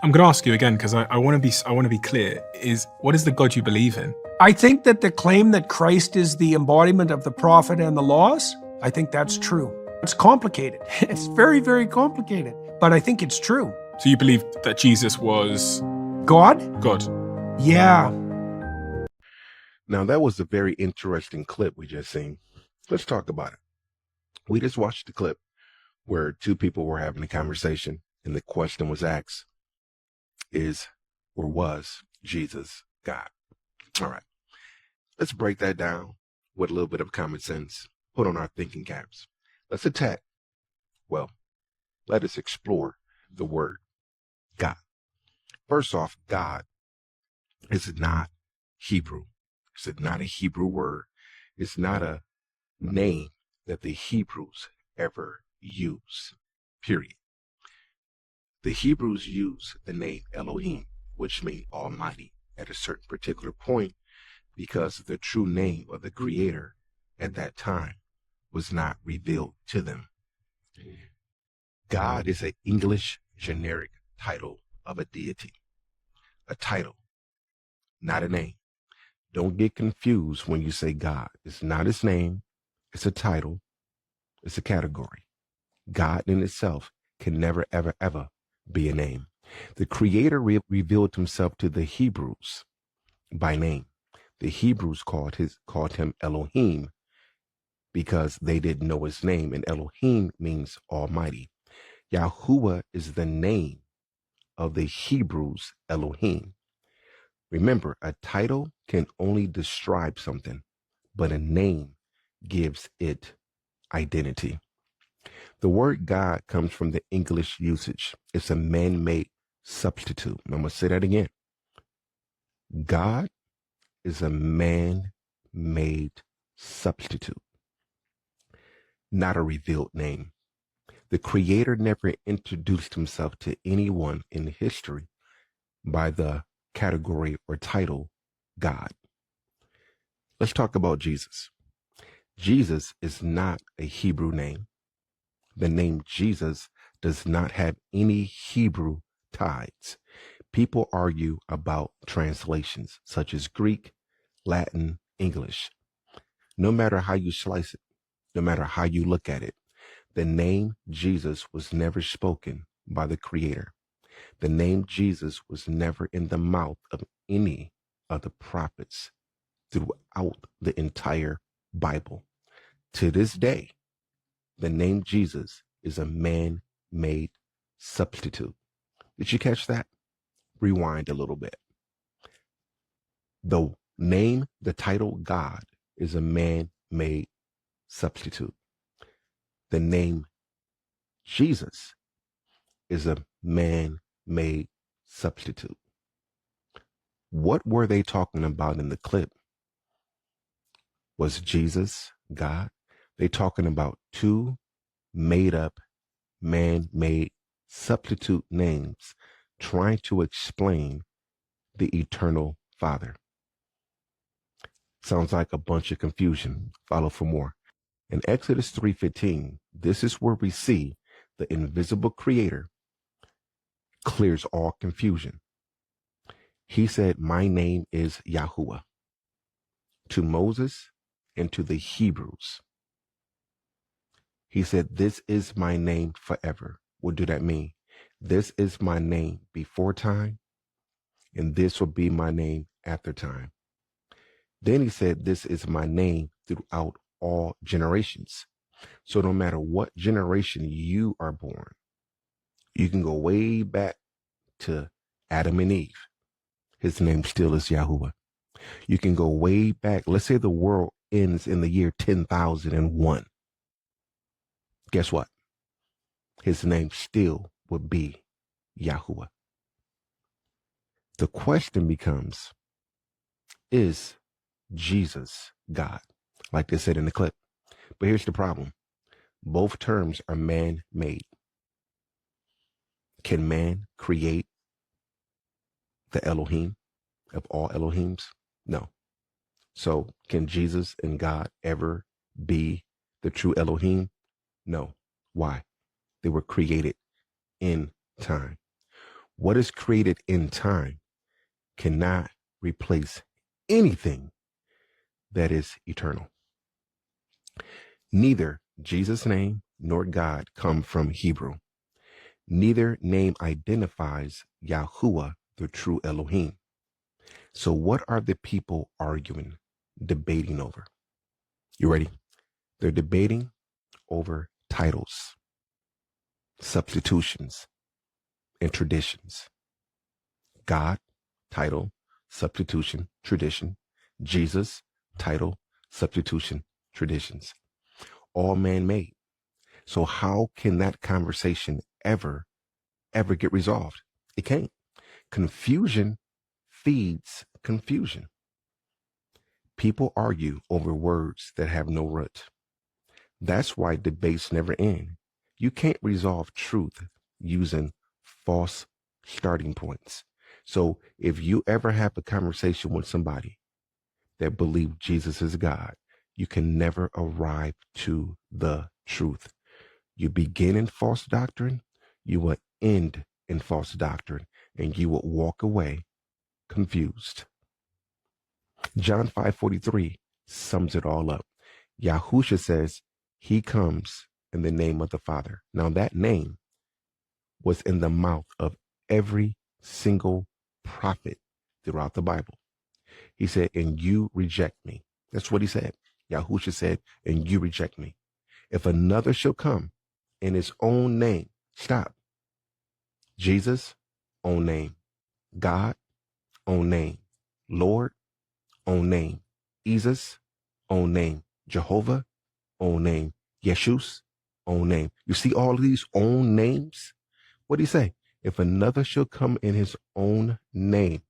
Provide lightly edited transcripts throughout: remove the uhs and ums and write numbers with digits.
I'm going to ask you again because I want to be clear. What is the God you believe in? I think that the claim that Christ is the embodiment of the prophet and the laws, I think that's true. It's complicated. It's very, very complicated, but I think it's true. So you believe that Jesus was God? God? Yeah. Now, that was a very interesting clip we just seen. Let's talk about it. We just watched the clip where two people were having a conversation, and the question was asked, is or was Jesus God? All right. Let's break that down with a little bit of common sense. Put on our thinking caps. Let's attack. Well, let us explore the word God. First off, God is not Hebrew. It's not a Hebrew word. It's not a name that the Hebrews ever use, period. The Hebrews use the name Elohim, which means Almighty, at a certain particular point, because the true name of the Creator at that time was not revealed to them. God is an English generic title of a deity. A title, not a name. Don't get confused when you say God. It's not his name. It's a title. It's a category. God in itself can never, ever, ever be a name. The Creator revealed himself to the Hebrews by name. The Hebrews called him Elohim because they didn't know his name, and Elohim means Almighty. Yahuwah is the name of the Hebrews Elohim. Remember, a title can only describe something, but a name gives it identity. The word God comes from the English usage. It's a man-made substitute. I'm going to say that again. God is a man-made substitute, not a revealed name. The Creator never introduced himself to anyone in history by the category or title God. Let's talk about Jesus. Jesus is not a Hebrew name. The name Jesus does not have any Hebrew ties. People argue about translations such as Greek, Latin, English. No matter how you slice it, no matter how you look at it, the name Jesus was never spoken by the Creator. The name Jesus was never in the mouth of any of the prophets throughout the entire Bible. To this day, the name Jesus is a man-made substitute. Did you catch that? Rewind a little bit. The name, the title God is a man-made substitute. The name Jesus is a man-made substitute. What were they talking about in the clip? Was Jesus God? They talking about two made up, man-made substitute names trying to explain the eternal Father. Sounds like a bunch of confusion. Follow for more. In Exodus 3:15, this is where we see the invisible Creator clears all confusion. He said, "My name is Yahuwah," to Moses and to the Hebrews. He said, "This is my name forever." What do that mean? This is my name before time, and this will be my name after time. Then he said, "This is my name throughout all generations." So no matter what generation you are born, you can go way back to Adam and Eve. His name still is Yahuwah. You can go way back. Let's say the world ends in the year 10,001. Guess what? His name still would be Yahuwah. The question becomes, is Jesus God? Like they said in the clip. But here's the problem. Both terms are man-made. Can man create the Elohim of all Elohims? No. So can Jesus and God ever be the true Elohim? No. Why? They were created in time. What is created in time cannot replace anything that is eternal. Neither Jesus' name nor God come from Hebrew. Neither name identifies Yahuwah, the true Elohim. So what are the people arguing, debating over? You ready? They're debating over titles, substitutions, and traditions. God, title, substitution, tradition. Jesus, title, substitution, traditions. All man-made. So how can that conversation ever get resolved? It can't. Confusion feeds confusion. People argue over words that have no root. That's why debates never end. You can't resolve truth using false starting points. So if you ever have a conversation with somebody that believes Jesus is God, you can never arrive to the truth. You begin in false doctrine, you will end in false doctrine, and you will walk away confused. John 5:43 sums it all up. Yahusha says he comes in the name of the Father. Now that name was in the mouth of every single prophet throughout the Bible. He said, and you reject me. That's what he said. Yahusha said, and you reject me. If another shall come in his own name, stop. Jesus, own name. God, own name. Lord, own name. Jesus, own name. Jehovah, own name. Yeshus, own name. You see all of these own names? What do you say? If another shall come in his own name,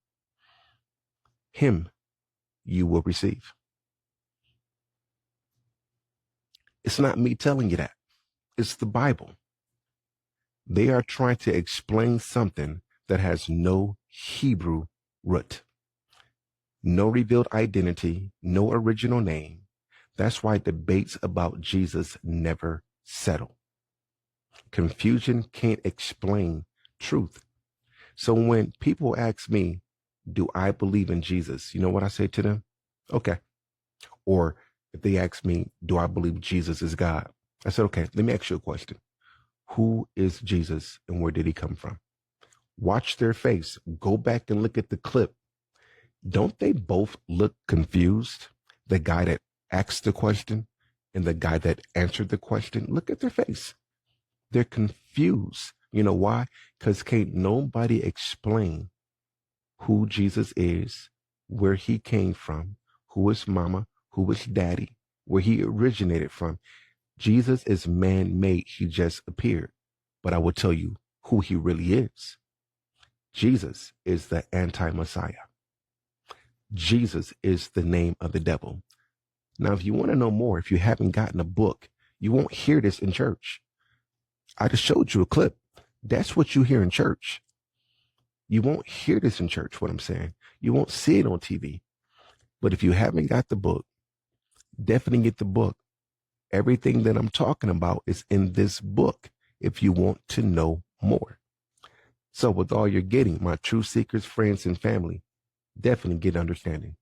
him you will receive. It's not me telling you that. It's the Bible. They are trying to explain something that has no Hebrew root. No revealed identity, no original name. That's why debates about Jesus never settle. Confusion can't explain truth. So when people ask me, do I believe in Jesus? You know what I say to them? Okay. Or if they ask me, do I believe Jesus is God? I said, okay, let me ask you a question. Who is Jesus and where did he come from? Watch their face. Go back and look at the clip. Don't they both look confused? The guy that asked the question and the guy that answered the question, look at their face. They're confused. You know why? Because can't nobody explain who Jesus is, where he came from, who is mama, who is daddy, where he originated from. Jesus is man-made. He just appeared. But I will tell you who he really is. Jesus is the anti-Messiah. Jesus is the name of the devil. Now, if you want to know more, if you haven't gotten a book, you won't hear this in church. I just showed you a clip. That's what you hear in church. You won't hear this in church, what I'm saying. You won't see it on TV. But if you haven't got the book, definitely get the book. Everything that I'm talking about is in this book if you want to know more. So with all you're getting, my true seekers, friends, and family, definitely get understanding.